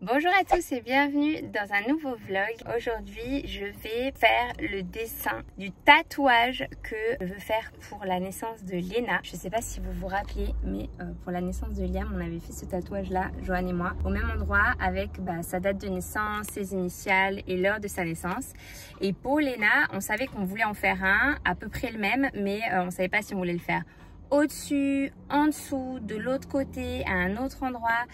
Bonjour à tous et bienvenue dans un nouveau vlog. Aujourd'hui, je vais faire le dessin du tatouage que je veux faire pour la naissance de Léna. Je ne sais pas si vous vous rappelez, mais pour la naissance de Liam, on avait fait ce tatouage-là, Joanne et moi, au même endroit avec sa date de naissance, ses initiales et l'heure de sa naissance. Et pour Léna, on savait qu'on voulait en faire un, à peu près le même, mais on ne savait pas si on voulait le faire au-dessus, en dessous, de l'autre côté, à un autre endroit.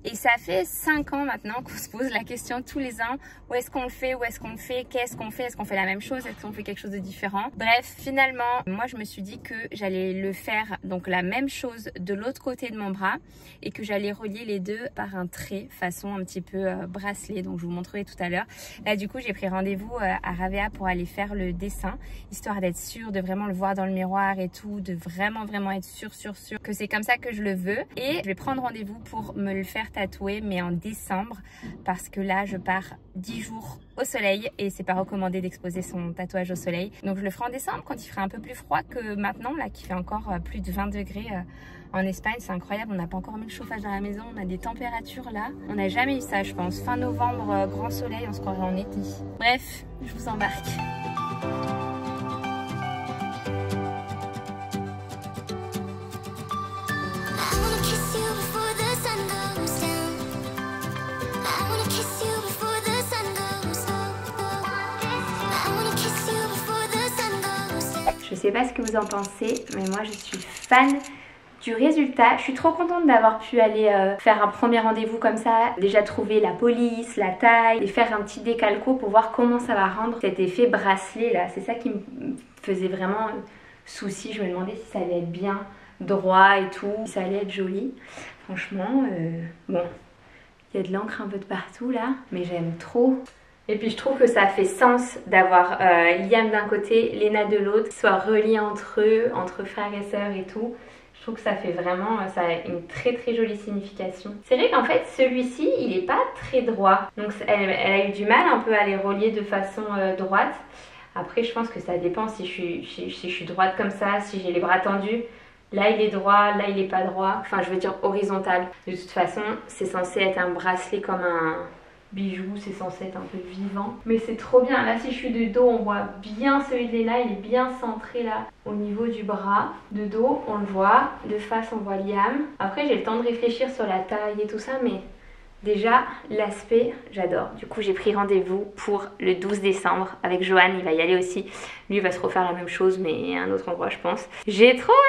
Et ça fait 5 ans maintenant qu'on se pose la question tous les ans, où est-ce qu'on le fait, où est-ce qu'on le fait, qu'est-ce qu'on fait, est-ce qu'on fait la même chose, est-ce qu'on fait quelque chose de différent. Bref, finalement, moi je me suis dit que j'allais le faire, donc la même chose de l'autre côté de mon bras, et que j'allais relier les deux par un trait, façon un petit peu bracelet, donc je vous montrerai tout à l'heure. Là du coup j'ai pris rendez-vous à Ravea pour aller faire le dessin, histoire d'être sûre de vraiment le voir dans le miroir et tout, de vraiment être sûre que c'est comme ça que je le veux. Et je vais prendre rendez-vous pour me le faire tatouer, mais en décembre, parce que là je pars 10 jours au soleil et c'est pas recommandé d'exposer son tatouage au soleil, donc je le ferai en décembre quand il fera un peu plus froid que maintenant, là qui fait encore plus de 20 degrés en Espagne. C'est incroyable, on n'a pas encore mis le chauffage dans la maison, on a des températures là, on n'a jamais eu ça je pense. Fin novembre, grand soleil, on se croirait en été. Bref, je vous embarque. Je sais pas ce que vous en pensez, mais moi je suis fan du résultat. Je suis trop contente d'avoir pu aller faire un premier rendez-vous comme ça, déjà trouver la police, la taille, et faire un petit décalco pour voir comment ça va rendre cet effet bracelet là. C'est ça qui me faisait vraiment souci. Je me demandais si ça allait être bien droit et tout, si ça allait être joli. Franchement, bon, il y a de l'encre un peu de partout là, mais j'aime trop. Et puis je trouve que ça fait sens d'avoir Liam d'un côté, Léna de l'autre, soit reliés entre eux, entre frères et sœurs et tout. Je trouve que ça fait vraiment, ça a une très jolie signification. C'est vrai qu'en fait celui-ci il est pas très droit, donc elle a eu du mal un peu à les relier de façon droite. Après je pense que ça dépend si je suis droite comme ça, si j'ai les bras tendus. Là il est droit, là il est pas droit, enfin je veux dire horizontal. De toute façon c'est censé être un bracelet comme un bijou, c'est censé être un peu vivant, mais c'est trop bien. Là si je suis de dos on voit bien celui de Léna, il est bien centré là au niveau du bras. De dos on le voit, de face on voit Liam. Après j'ai le temps de réfléchir sur la taille et tout ça, mais déjà l'aspect j'adore. Du coup j'ai pris rendez-vous pour le 12 décembre avec Joanne, il va y aller aussi. Lui il va se refaire la même chose mais à un autre endroit je pense. J'ai trop hâte.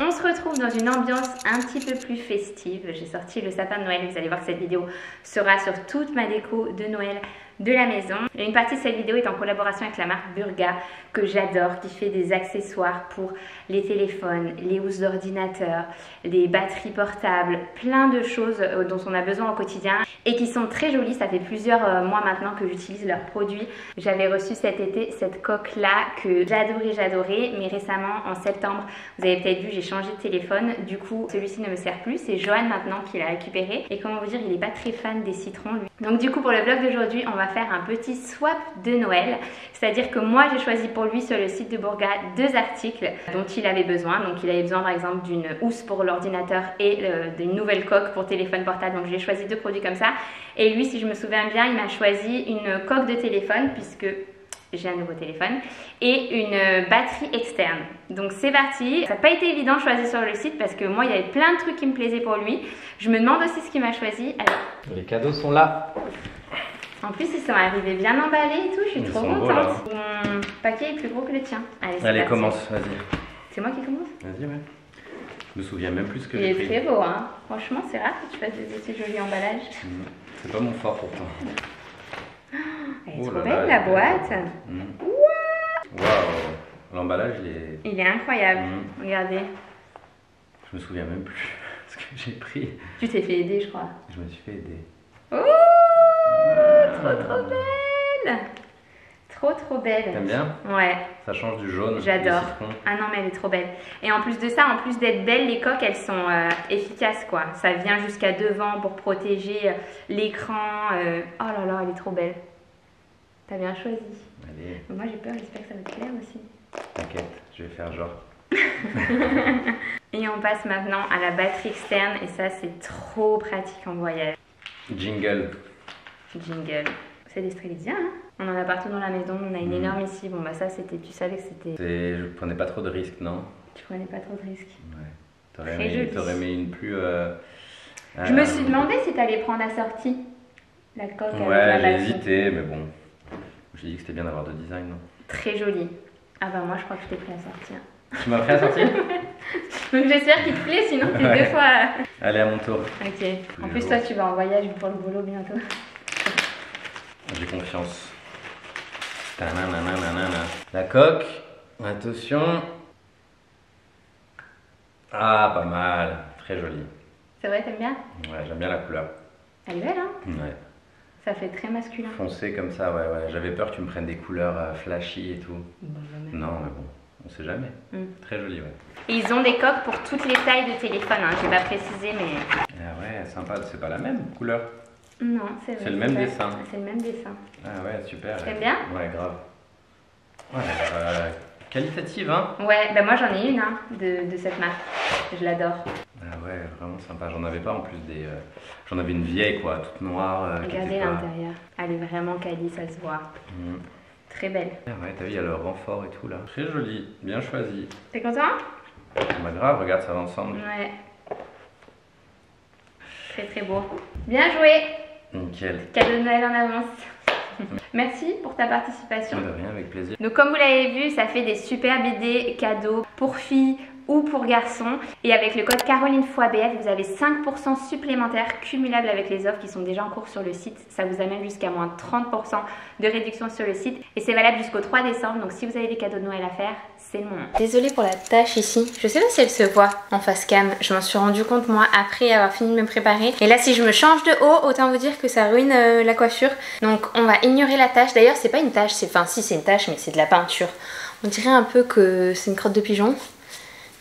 On se retrouve dans une ambiance un petit peu plus festive. J'ai sorti le sapin de Noël, vous allez voir que cette vidéo sera sur toute ma déco de Noël de la maison. Et une partie de cette vidéo est en collaboration avec la marque Burga, que j'adore, qui fait des accessoires pour les téléphones, les housses d'ordinateur, les batteries portables, plein de choses dont on a besoin au quotidien et qui sont très jolies. Ça fait plusieurs mois maintenant que j'utilise leurs produits. J'avais reçu cet été cette coque là que j'adorais, mais récemment en septembre, vous avez peut-être vu, j'ai changé de téléphone. Du coup celui-ci ne me sert plus, c'est Joanne maintenant qui l'a récupéré, et comment vous dire, il n'est pas très fan des citrons lui. Donc du coup pour le vlog d'aujourd'hui on va faire un petit swap de Noël, c'est à dire que moi j'ai choisi pour lui sur le site de Burga 2 articles dont il avait besoin. Donc il avait besoin par exemple d'une housse pour l'ordinateur et d'une nouvelle coque pour téléphone portable, donc j'ai choisi 2 produits comme ça. Et lui, si je me souviens bien, il m'a choisi une coque de téléphone puisque j'ai un nouveau téléphone et une batterie externe. Donc c'est parti. Ça n'a pas été évident de choisir sur le site parce que moi il y avait plein de trucs qui me plaisaient pour lui. Je me demande aussi ce qu'il m'a choisi. Alors, les cadeaux sont là. En plus ils sont arrivés bien emballés et tout, je suis trop contente. Mon paquet est plus gros que le tien. Allez commence, vas-y. C'est moi qui commence? Vas-y, ouais. Je me souviens même plus ce que j'ai pris. Il est très beau, hein. Franchement c'est rare que tu fasses des aussi jolis emballages. C'est pas mon fort pourtant. Elle est trop belle la boîte. Waouh, l'emballage il est incroyable. Regardez. Je me souviens même plus ce que j'ai pris. Tu t'es fait aider je crois. Je me suis fait aider. Oh, trop belle. Trop belle. T'aimes bien? Ouais. Ça change du jaune. J'adore. Ah non mais elle est trop belle. Et en plus de ça, en plus d'être belle, les coques elles sont efficaces quoi. Ça vient jusqu'à devant pour protéger l'écran. Oh là là, elle est trop belle. T'as bien choisi. Allez. Moi j'ai peur, j'espère que ça va te plaire aussi. T'inquiète, je vais faire genre. Et on passe maintenant à la batterie externe et ça c'est trop pratique en voyage. Jingle. Jingle. C'est des Strelitzia, hein. On en a partout dans la maison, on a une énorme ici. Bon bah ça c'était, tu savais que c'était... Je prenais pas trop de risques, non? Tu prenais pas trop de risques. Ouais. T'aurais aimé une plus... Je me suis demandé si t'allais prendre la sortie. La coque avec la Ouais, j'ai batterie. hésité, mais bon. J'ai dit que c'était bien d'avoir 2 designs, non? Très jolie. Ah bah moi je crois que je t'ai pris la sortie. Hein. Tu m'as pris à sortir? Donc j'espère qu'il te plaît, sinon t'es Ouais. 2 fois... Allez, à mon tour. Ok. En plus toi tu vas en voyage pour le boulot bientôt. J'ai confiance. Ta-na-na-na-na-na. La coque. Attention. Ah, pas mal. Très joli. C'est vrai, t'aimes bien? Ouais, j'aime bien la couleur. Elle est belle, hein? Ouais. Ça fait très masculin. Foncé comme ça, ouais. J'avais peur que tu me prennes des couleurs flashy et tout. Bon, bah, même. Non, mais bon, on sait jamais. Très joli, ouais. Et ils ont des coques pour toutes les tailles de téléphone, hein. J'ai pas précisé, mais... Ah ouais, sympa. C'est pas la même couleur. Non, c'est vrai. C'est le même dessin. C'est le même dessin. Ah ouais, super. T'aimes bien? Ouais, grave. Ouais, qualitative, hein? Ouais, bah moi j'en ai une hein, de cette marque. Je l'adore. Ah ouais, vraiment sympa. J'en avais pas en plus des... J'en avais une vieille, quoi, toute noire. Regardez l'intérieur. Elle est vraiment quali, ça se voit. Très belle. Ah ouais, t'as vu, il y a le renfort et tout, là. Très joli, bien choisi. T'es content? Bah grave, regarde, ça va ensemble. Ouais. Très très beau. Bien joué. Nickel. Cadeau de Noël en avance. Merci pour ta participation. De rien, avec plaisir. Donc comme vous l'avez vu, ça fait des superbes idées cadeaux pour filles ou pour garçons. Et avec le code CarolineFoiBF, vous avez 5% supplémentaires cumulables avec les offres qui sont déjà en cours sur le site. Ça vous amène jusqu'à moins 30% de réduction sur le site. Et c'est valable jusqu'au 3 décembre. Donc si vous avez des cadeaux de Noël à faire, c'est le moment. Désolée pour la tache ici. Je sais pas si elle se voit en face cam. Je m'en suis rendu compte moi après avoir fini de me préparer. Et là si je me change de haut, autant vous dire que ça ruine la coiffure. Donc on va ignorer la tache. D'ailleurs c'est pas une tache, enfin si c'est une tache mais c'est de la peinture. On dirait un peu que c'est une crotte de pigeon.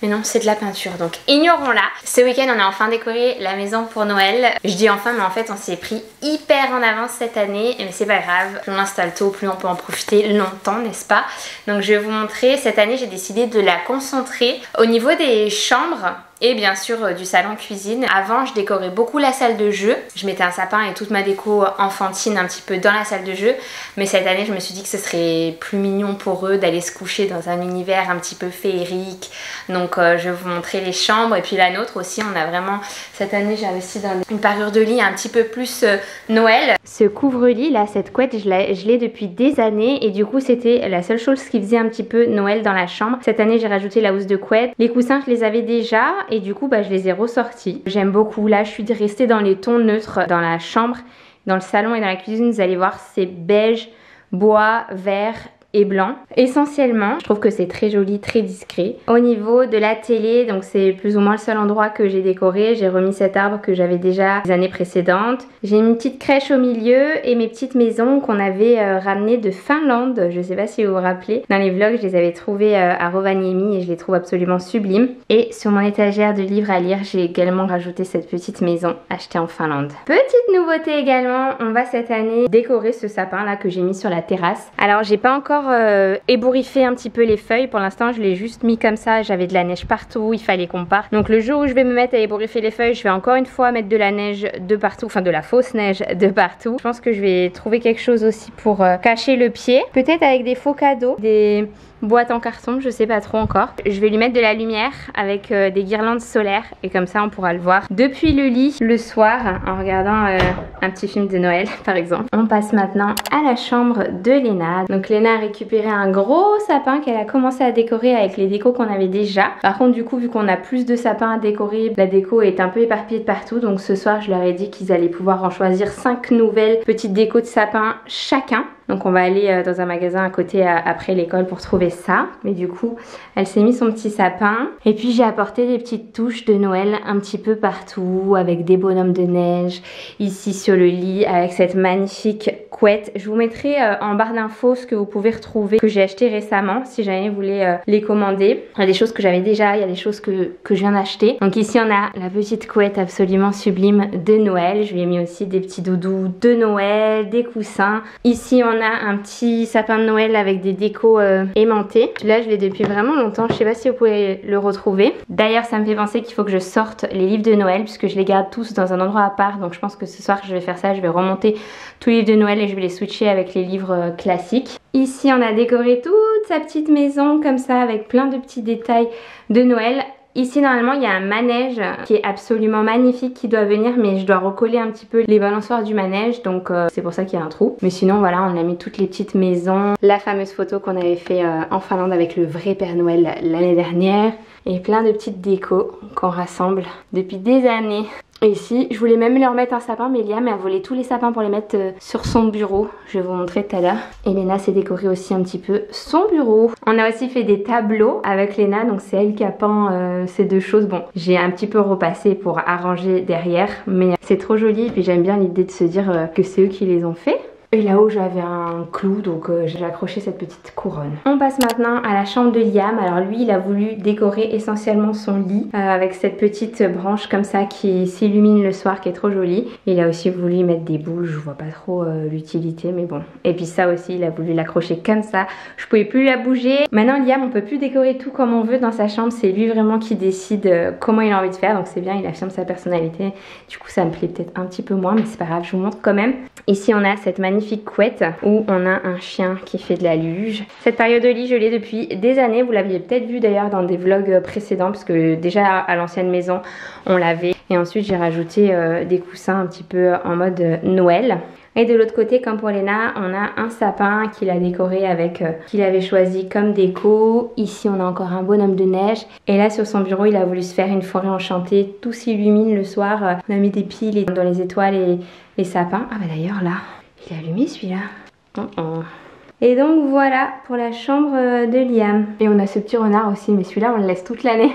Mais non, c'est de la peinture, donc ignorons-la. Ce week-end, on a enfin décoré la maison pour Noël. Je dis enfin, mais en fait, on s'est pris hyper en avance cette année. Mais c'est pas grave, plus on installe tôt, plus on peut en profiter longtemps, n'est-ce pas? Donc je vais vous montrer, cette année, j'ai décidé de la concentrer au niveau des chambres. Et bien sûr du salon cuisine. Avant je décorais beaucoup la salle de jeu. Je mettais un sapin et toute ma déco enfantine un petit peu dans la salle de jeu. Mais cette année je me suis dit que ce serait plus mignon pour eux d'aller se coucher dans un univers un petit peu féerique. Donc je vais vous montrer les chambres. Et puis la nôtre aussi, on a vraiment... Cette année j'ai investi dans une parure de lit un petit peu plus Noël. Ce couvre-lit là, cette couette, je l'ai depuis des années. Et du coup c'était la seule chose qui faisait un petit peu Noël dans la chambre. Cette année j'ai rajouté la housse de couette. Les coussins je les avais déjà. Et du coup, bah, je les ai ressortis. J'aime beaucoup. Là, je suis restée dans les tons neutres dans la chambre. Dans le salon et dans la cuisine, vous allez voir, c'est beige, bois, vert et blanc. Essentiellement, je trouve que c'est très joli, très discret. Au niveau de la télé, donc c'est plus ou moins le seul endroit que j'ai décoré. J'ai remis cet arbre que j'avais déjà les années précédentes. J'ai une petite crèche au milieu et mes petites maisons qu'on avait ramenées de Finlande. Je sais pas si vous vous rappelez. Dans les vlogs, je les avais trouvées à Rovaniemi et je les trouve absolument sublimes. Et sur mon étagère de livres à lire, j'ai également rajouté cette petite maison achetée en Finlande. Petite nouveauté également, on va cette année décorer ce sapin là que j'ai mis sur la terrasse. Alors j'ai pas encore ébouriffé un petit peu les feuilles. Pour l'instant je l'ai juste mis comme ça. J'avais de la neige partout, il fallait qu'on parte. Donc le jour où je vais me mettre à ébouriffer les feuilles, je vais encore une fois mettre de la neige de partout, enfin de la fausse neige de partout. Je pense que je vais trouver quelque chose aussi pour cacher le pied. Peut-être avec des faux cadeaux, des boîte en carton, je sais pas trop encore. Je vais lui mettre de la lumière avec des guirlandes solaires et comme ça on pourra le voir depuis le lit le soir en regardant un petit film de Noël par exemple. On passe maintenant à la chambre de Léna. Donc Léna a récupéré un gros sapin qu'elle a commencé à décorer avec les décos qu'on avait déjà. Par contre du coup vu qu'on a plus de sapins à décorer, la déco est un peu éparpillée de partout. Donc ce soir je leur ai dit qu'ils allaient pouvoir en choisir 5 nouvelles petites décos de sapin chacun. Donc on va aller dans un magasin à côté après l'école pour trouver ça. Mais du coup, elle s'est mis son petit sapin. Et puis j'ai apporté des petites touches de Noël un petit peu partout avec des bonhommes de neige. Ici sur le lit avec cette magnifique couette. Je vous mettrai en barre d'infos ce que vous pouvez retrouver que j'ai acheté récemment si jamais vous voulez les commander. Il y a des choses que j'avais déjà, il y a des choses que je viens d'acheter. Donc ici on a la petite couette absolument sublime de Noël. Je lui ai mis aussi des petits doudous de Noël, des coussins. Ici on on a un petit sapin de Noël avec des décos aimantés. Là je l'ai depuis vraiment longtemps, je sais pas si vous pouvez le retrouver. D'ailleurs ça me fait penser qu'il faut que je sorte les livres de Noël puisque je les garde tous dans un endroit à part. Donc je pense que ce soir je vais faire ça, je vais remonter tous les livres de Noël et je vais les switcher avec les livres classiques. Ici on a décoré toute sa petite maison comme ça avec plein de petits détails de Noël. Ici normalement il y a un manège qui est absolument magnifique qui doit venir, mais je dois recoller un petit peu les balançoires du manège, donc c'est pour ça qu'il y a un trou. Mais sinon voilà, on a mis toutes les petites maisons, la fameuse photo qu'on avait fait en Finlande avec le vrai Père Noël l'année dernière, et plein de petites décos qu'on rassemble depuis des années. Et ici, je voulais même leur mettre un sapin, mais Liam a volé tous les sapins pour les mettre sur son bureau. Je vais vous montrer tout à l'heure. Et Léna s'est décoré aussi un petit peu son bureau. On a aussi fait des tableaux avec Léna, donc c'est elle qui a peint ces deux choses. Bon, j'ai un petit peu repassé pour arranger derrière, mais c'est trop joli. Et puis j'aime bien l'idée de se dire que c'est eux qui les ont fait. Et là-haut j'avais un clou, donc j'ai accroché cette petite couronne. On passe maintenant à la chambre de Liam. Alors lui il a voulu décorer essentiellement son lit avec cette petite branche comme ça qui s'illumine le soir, qui est trop jolie. Il a aussi voulu mettre des boules, je vois pas trop l'utilité mais bon. Et puis ça aussi il a voulu l'accrocher comme ça, je pouvais plus la bouger. Maintenant Liam on peut plus décorer tout comme on veut dans sa chambre, c'est lui vraiment qui décide comment il a envie de faire. Donc c'est bien, il affirme sa personnalité. Du coup ça me plaît peut-être un petit peu moins, mais c'est pas grave, je vous montre quand même. Ici on a cette magnifique couette où on a un chien qui fait de la luge. Cette période de lit je l'ai depuis des années, vous l'aviez peut-être vu d'ailleurs dans des vlogs précédents parce que déjà à l'ancienne maison on l'avait, et ensuite j'ai rajouté des coussins un petit peu en mode Noël. Et de l'autre côté, comme pour Léna, on a un sapin qu'il a décoré avec, qu'il avait choisi comme déco. Ici, on a encore un bonhomme de neige. Et là, sur son bureau, il a voulu se faire une forêt enchantée. Tout s'illumine le soir. On a mis des piles dans les étoiles et les sapins. Ah bah d'ailleurs, là, il est allumé celui-là. Et donc voilà pour la chambre de Liam. Et on a ce petit renard aussi, mais celui-là on le laisse toute l'année.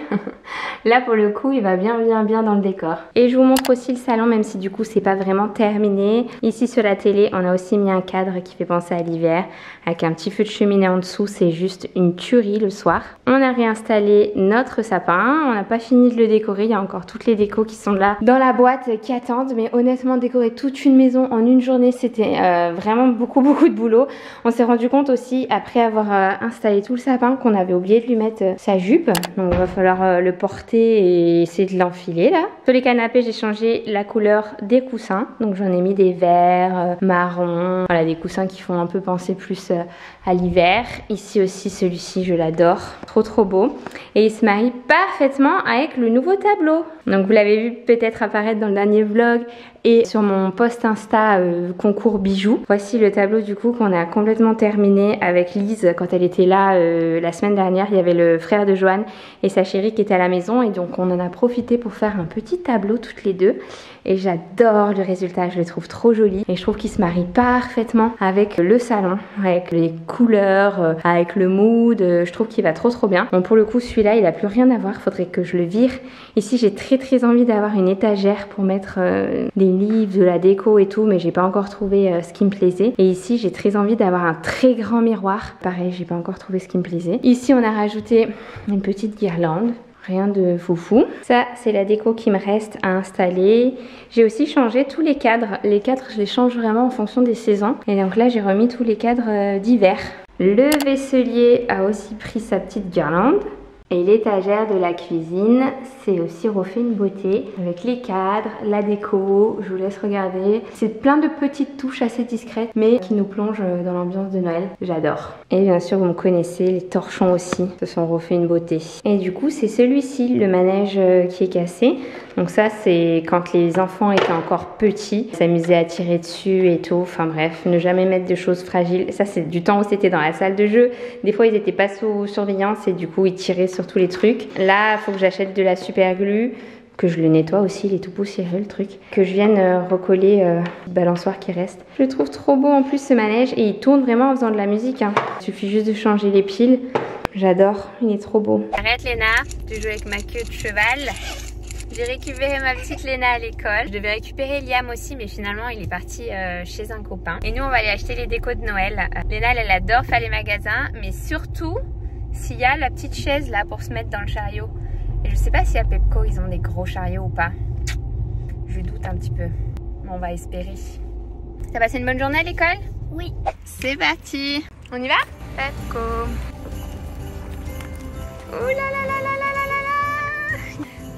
Là pour le coup il va bien dans le décor. Et je vous montre aussi le salon, même si du coup c'est pas vraiment terminé. Ici sur la télé on a aussi mis un cadre qui fait penser à l'hiver, avec un petit feu de cheminée en dessous, c'est juste une tuerie le soir. On a réinstallé notre sapin, on n'a pas fini de le décorer, il y a encore toutes les décos qui sont là dans la boîte qui attendent. Mais honnêtement décorer toute une maison en une journée c'était vraiment beaucoup de boulot. On s'est rendu compte aussi après avoir installé tout le sapin qu'on avait oublié de lui mettre sa jupe, donc il va falloir le porter et essayer de l'enfiler là. Sur les canapés j'ai changé la couleur des coussins, donc j'en ai mis des verts, marron, voilà, des coussins qui font un peu penser plus à l'hiver. Ici aussi celui-ci je l'adore, trop beau, et il se marie parfaitement avec le nouveau tableau. Donc vous l'avez vu peut-être apparaître dans le dernier vlog et sur mon post Insta concours bijoux. Voici le tableau du coup qu'on a complètement terminé avec Lise quand elle était là la semaine dernière. Il y avait le frère de Joanne et sa chérie qui étaient à la maison, et donc on en a profité pour faire un petit tableau toutes les deux. Et j'adore le résultat, je le trouve trop joli et je trouve qu'il se marie parfaitement avec le salon, avec les couleurs, avec le mood. Je trouve qu'il va trop bien. Bon, pour le coup celui-là il a plus rien à voir, faudrait que je le vire. Ici j'ai très envie d'avoir une étagère pour mettre des livres, de la déco et tout, mais j'ai pas encore trouvé ce qui me plaisait. Et ici j'ai très envie d'avoir un très grand miroir, pareil j'ai pas encore trouvé ce qui me plaisait. Ici on a rajouté une petite guirlande, rien de foufou. Ça c'est la déco qui me reste à installer. J'ai aussi changé tous les cadres. Les cadres je les change vraiment en fonction des saisons, et donc là j'ai remis tous les cadres d'hiver. Le vaisselier a aussi pris sa petite guirlande. Et l'étagère de la cuisine, c'est aussi refait une beauté avec les cadres, la déco, je vous laisse regarder. C'est plein de petites touches assez discrètes mais qui nous plongent dans l'ambiance de Noël. J'adore. Et bien sûr vous me connaissez, les torchons aussi se sont refait une beauté. Et du coup c'est celui-ci, le manège qui est cassé. Donc ça c'est quand les enfants étaient encore petits, s'amusaient à tirer dessus et tout. Enfin bref, ne jamais mettre de choses fragiles. Ça c'est du temps où c'était dans la salle de jeu. Des fois ils n'étaient pas sous surveillance et du coup ils tiraient sur tous les trucs. Là il faut que j'achète de la super glue, que je le nettoie aussi, il est tout poussiéreux le truc, que je vienne recoller le balançoire qui reste. Je le trouve trop beau en plus ce manège, et il tourne vraiment en faisant de la musique hein. Il suffit juste de changer les piles. J'adore, il est trop beau. Arrête Léna, tu joues avec ma queue de cheval. J'ai récupéré ma petite Léna à l'école. Je devais récupérer Liam aussi, mais finalement il est parti chez un copain. Et nous on va aller acheter les décos de Noël. Léna elle adore faire les magasins, mais surtout s'il y a la petite chaise là pour se mettre dans le chariot. Et je sais pas si à Pepco ils ont des gros chariots ou pas. Je doute un petit peu. Mais on va espérer. T'as passé une bonne journée à l'école? Oui. C'est parti. On y va? Let's go. Ouh là là là là là là là là.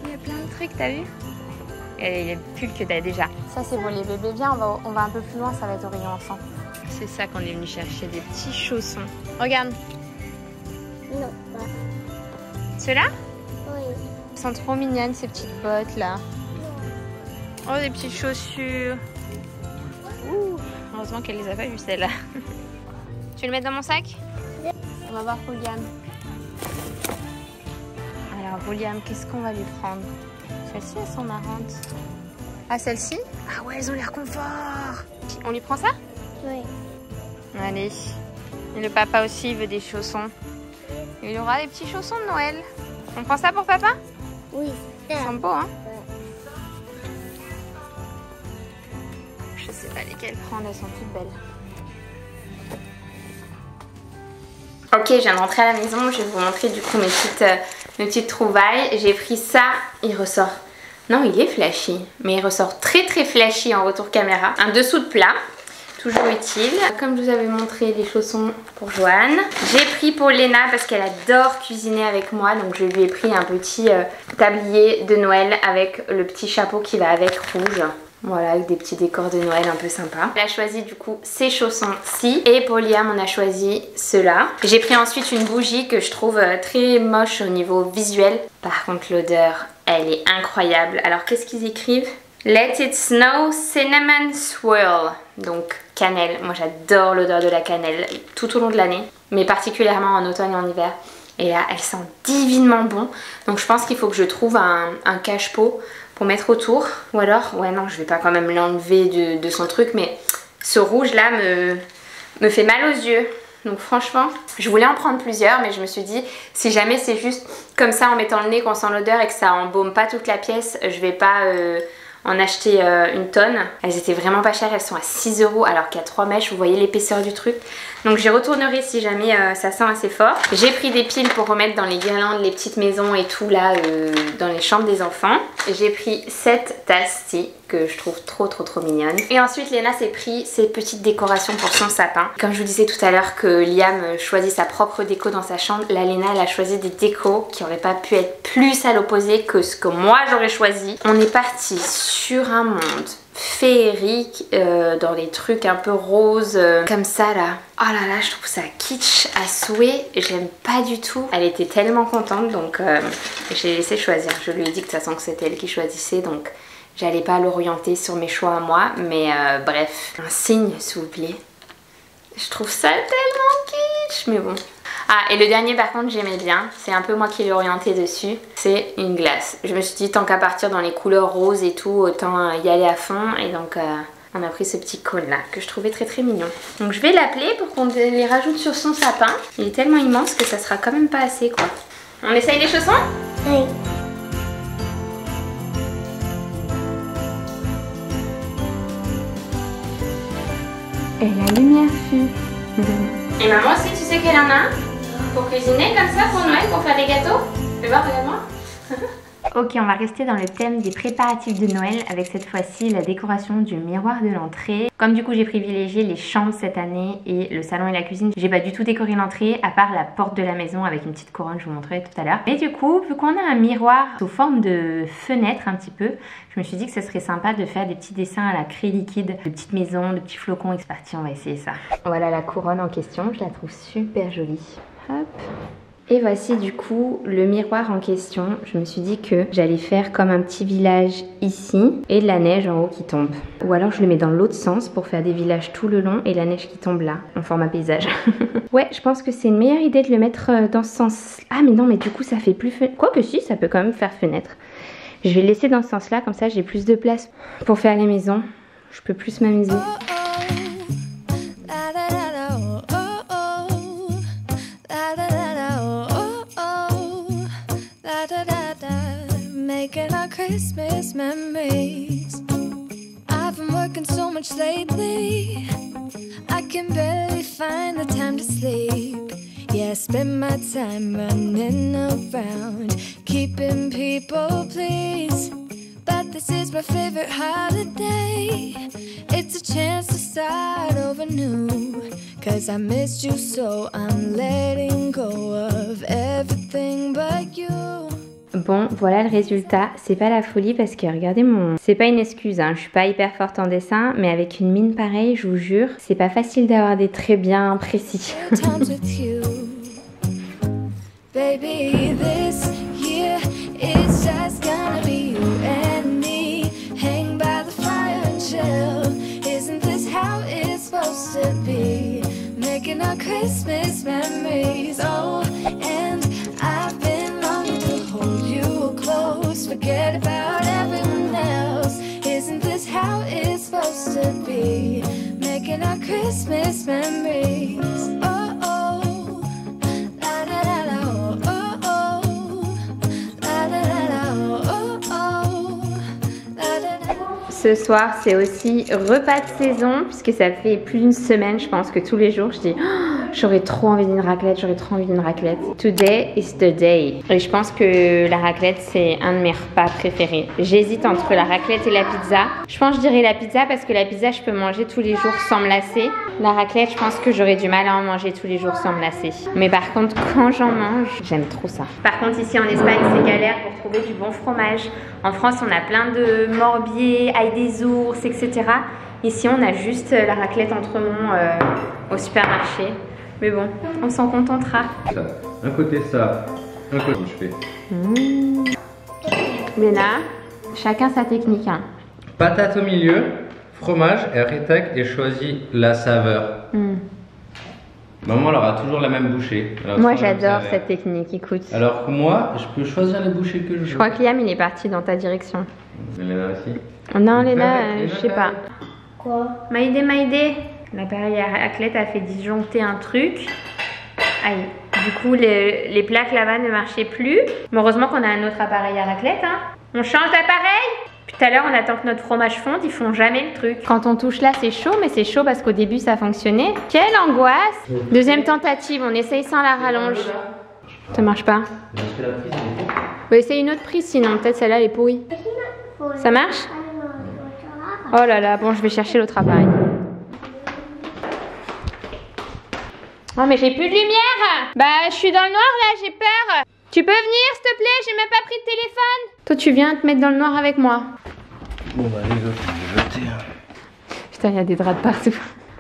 Il y a plein de trucs, t'as vu? Et il y a plus que t'as déjà. Ça c'est pour les bébés. Viens, on va un peu plus loin, ça va être au rayon enfant. C'est ça qu'on est venu chercher, des petits chaussons. Regarde. Non, pas. Ceux-là? Oui. Elles sont trop mignonnes ces petites bottes là. Oh, des petites chaussures. Ouh, heureusement qu'elle les a pas vues celles-là. Tu veux le mettre dans mon sac? On va voir pour Liam. Alors pour Liam, qu'est-ce qu'on va lui prendre? Celles-ci, elles sont marrantes. Ah, celles-ci? Ah ouais, elles ont l'air confort. On lui prend ça? Oui. Allez. Et le papa aussi, il veut des chaussons. Il aura des petits chaussons de Noël. On prend ça pour papa? Oui. Ils sont beaux, hein? Je sais pas lesquelles prendre, elles sont toutes belles. Ok, je viens de rentrer à la maison. Je vais vous montrer du coup mes petites trouvailles. J'ai pris ça. Il ressort... Non, il est flashy. Mais il ressort très très flashy en retour caméra. Un dessous de plat. Toujours utile. Comme je vous avais montré, les chaussons pour Joanne. J'ai pris pour Léna parce qu'elle adore cuisiner avec moi. Donc je lui ai pris un petit tablier de Noël avec le petit chapeau qui va avec rouge. Voilà, avec des petits décors de Noël un peu sympas. Elle a choisi du coup ces chaussons-ci. Et pour Liam, on a choisi ceux-là. J'ai pris ensuite une bougie que je trouve très moche au niveau visuel. Par contre, l'odeur, elle est incroyable. Alors, qu'est-ce qu'ils écrivent? Let it snow cinnamon swirl. Donc, cannelle. Moi, j'adore l'odeur de la cannelle tout au long de l'année. Mais particulièrement en automne et en hiver. Et là, elle sent divinement bon. Donc, je pense qu'il faut que je trouve un cache-pot pour mettre autour. Ou alors, ouais non, je vais pas quand même l'enlever de son truc, mais ce rouge là me fait mal aux yeux. Donc franchement, je voulais en prendre plusieurs, mais je me suis dit, si jamais c'est juste comme ça en mettant le nez qu'on sent l'odeur et que ça embaume pas toute la pièce, je vais pas en acheter une tonne. Elles étaient vraiment pas chères, elles sont à 6 € alors qu'il y a 3 mèches, vous voyez l'épaisseur du truc. Donc j'y retournerai si jamais ça sent assez fort. J'ai pris des piles pour remettre dans les guirlandes, les petites maisons et tout là, dans les chambres des enfants. J'ai pris cette tasse-ci que je trouve trop mignonne. Et ensuite Léna s'est pris ces petites décorations pour son sapin. Comme je vous disais tout à l'heure que Liam choisit sa propre déco dans sa chambre, la Léna elle a choisi des décos qui n'auraient pas pu être plus à l'opposé que ce que moi j'aurais choisi. On est parti sur un monde féerique, dans des trucs un peu roses comme ça là. Oh là là, je trouve ça kitsch à souhait, j'aime pas du tout. Elle était tellement contente, donc je l'ai laissé choisir. Je lui ai dit que de toute façon que c'était elle qui choisissait, donc j'allais pas l'orienter sur mes choix à moi. Mais bref, un signe s'il vous plaît. Je trouve ça tellement kitsch, mais bon. Ah, et le dernier par contre j'aimais bien, c'est un peu moi qui l'ai orienté dessus, c'est une glace. Je me suis dit tant qu'à partir dans les couleurs roses et tout, autant y aller à fond. Et donc on a pris ce petit cône là que je trouvais très mignon. Donc je vais l'appeler pour qu'on les rajoute sur son sapin. Il est tellement immense que ça sera quand même pas assez quoi. On essaye les chaussons? Oui. Et la lumière fut. Et maman aussi, tu sais qu'elle en a un pour cuisiner comme ça pour Noël, pour faire des gâteaux. Tu veux voir, regarde-moi. Ok, on va rester dans le thème des préparatifs de Noël avec cette fois-ci la décoration du miroir de l'entrée. Comme du coup j'ai privilégié les chambres cette année et le salon et la cuisine, j'ai pas du tout décoré l'entrée à part la porte de la maison avec une petite couronne, je vous montrerai tout à l'heure. Mais du coup, vu qu'on a un miroir sous forme de fenêtre un petit peu, je me suis dit que ce serait sympa de faire des petits dessins à la craie liquide, de petites maisons, de petits flocons. C'est parti, on va essayer ça. Voilà la couronne en question, je la trouve super jolie. Hop. Et voici du coup le miroir en question. Je me suis dit que j'allais faire comme un petit village ici et de la neige en haut qui tombe. Ou alors je le mets dans l'autre sens pour faire des villages tout le long et la neige qui tombe là, en format paysage. Ouais, je pense que c'est une meilleure idée de le mettre dans ce sens. Ah mais non, mais du coup ça fait plus fenêtre. Quoique si, ça peut quand même faire fenêtre. Je vais le laisser dans ce sens là, comme ça j'ai plus de place pour faire les maisons. Je peux plus m'amuser. Making our Christmas memories. I've been working so much lately, I can barely find the time to sleep. Yeah, I spend my time running around, keeping people pleased. But this is my favorite holiday. It's a chance to start over never knew. Cause I missed you so I'm letting go of everything but you. Bon, voilà le résultat. C'est pas la folie parce que regardez mon... C'est pas une excuse, hein. Je suis pas hyper forte en dessin, mais avec une mine pareille, je vous jure, c'est pas facile d'avoir des traits bien précis. Baby, this year it's just gonna be you and me. Hang by the fire and chill. Isn't this how it's supposed to be? Making our Christmas memories. Oh, and I've been longing to hold you close. Forget about everyone else. Isn't this how it's supposed to be? Making our Christmas memories. Oh, oh, la da da da. Ce soir, c'est aussi repas de saison, puisque ça fait plus d'une semaine, je pense que tous les jours, je dis oh, j'aurais trop envie d'une raclette, j'aurais trop envie d'une raclette. Today is the day. Et je pense que la raclette, c'est un de mes repas préférés. J'hésite entre la raclette et la pizza. Je pense que je dirais la pizza parce que la pizza, je peux manger tous les jours sans me lasser. La raclette, je pense que j'aurais du mal à en manger tous les jours sans me lasser. Mais par contre, quand j'en mange, j'aime trop ça. Par contre, ici en Espagne, c'est galère pour trouver du bon fromage. En France, on a plein de Morbier, ail des ours, etc. Ici, on a juste la raclette Entremont au supermarché. Mais bon, on s'en contentera. Ça. Un côté ça, un côté je fais. Léna, chacun sa technique. Hein. Patate au milieu, fromage et rétac et choisis la saveur. Maman elle aura toujours la même bouchée. Moi j'adore cette technique, écoute. Alors que moi, je peux choisir les bouchées que je veux. Je crois que Liam il est parti dans ta direction. Léna aussi. Non Léna, je sais pas. Quoi? Maïdé. L'appareil à raclette a fait disjoncter un truc. Aïe. Du coup les plaques là-bas ne marchaient plus. Mais heureusement qu'on a un autre appareil à raclette. Hein. On change d'appareil. Tout à l'heure, on attend que notre fromage fonde, ils font jamais le truc. Quand on touche là, c'est chaud, mais c'est chaud parce qu'au début, ça fonctionnait. Quelle angoisse! Deuxième tentative, on essaye sans la rallonge. Ça marche pas. On va essayer une autre prise, sinon peut-être celle-là, elle est pourrie. Ça marche? Oh là là, bon, je vais chercher l'autre appareil. Oh, mais j'ai plus de lumière! Bah, je suis dans le noir là, j'ai peur! Tu peux venir, s'il te plaît? J'ai même pas pris de téléphone. Toi, tu viens te mettre dans le noir avec moi. Bon, bah, les autres, je vais jeter. Putain, il y a des draps de partout.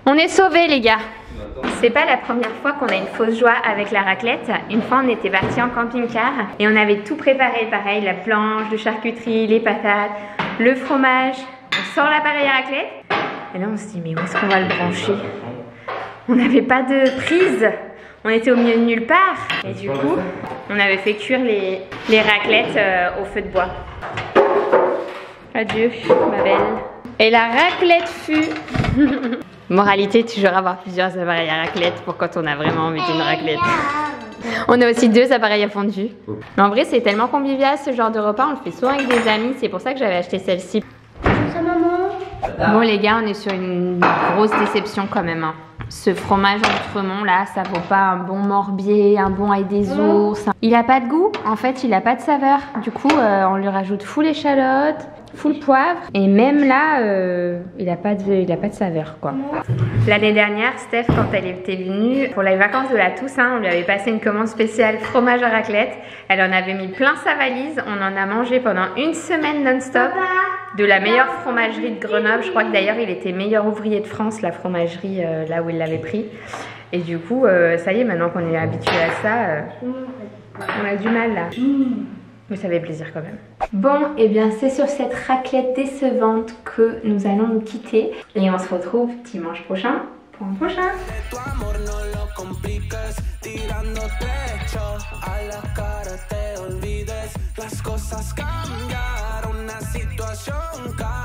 On est sauvés, les gars. C'est pas la première fois qu'on a une fausse joie avec la raclette. Une fois, on était partis en camping-car et on avait tout préparé. Pareil, la planche de charcuterie, les patates, le fromage. On sort l'appareil à raclette. Et là, on se dit, mais où est-ce qu'on va le brancher? On n'avait pas de prise. On était au milieu de nulle part. Et du coup, on avait fait cuire les raclettes au feu de bois. Adieu, ma belle. Et la raclette fut... Moralité, toujours avoir plusieurs appareils à raclette pour quand on a vraiment envie d'une raclette. On a aussi 2 appareils à fondu. Mais en vrai, c'est tellement convivial ce genre de repas. On le fait souvent avec des amis. C'est pour ça que j'avais acheté celle-ci. Ça, maman? Bon, les gars, on est sur une grosse déception quand même. Hein. Ce fromage Entremont là, ça vaut pas un bon Morbier, un bon ail des ours. Il a pas de goût, en fait il a pas de saveur. Du coup on lui rajoute full échalote, full poivre. Et même là il a pas de saveur quoi. L'année dernière, Steph quand elle était venue pour les vacances de la Toussaint, on lui avait passé une commande spéciale fromage à raclette. Elle en avait mis plein sa valise, on en a mangé pendant une semaine non-stop. De la meilleure fromagerie de Grenoble. Je crois que d'ailleurs il était meilleur ouvrier de France, la fromagerie là où il l'avait pris. Et du coup, ça y est, maintenant qu'on est habitué à ça, on a du mal là. Mais ça fait plaisir quand même. Bon, et bien c'est sur cette raclette décevante que nous allons nous quitter. Et on se retrouve dimanche prochain pour un prochain. Las cosas cambiaron, la situación cambió.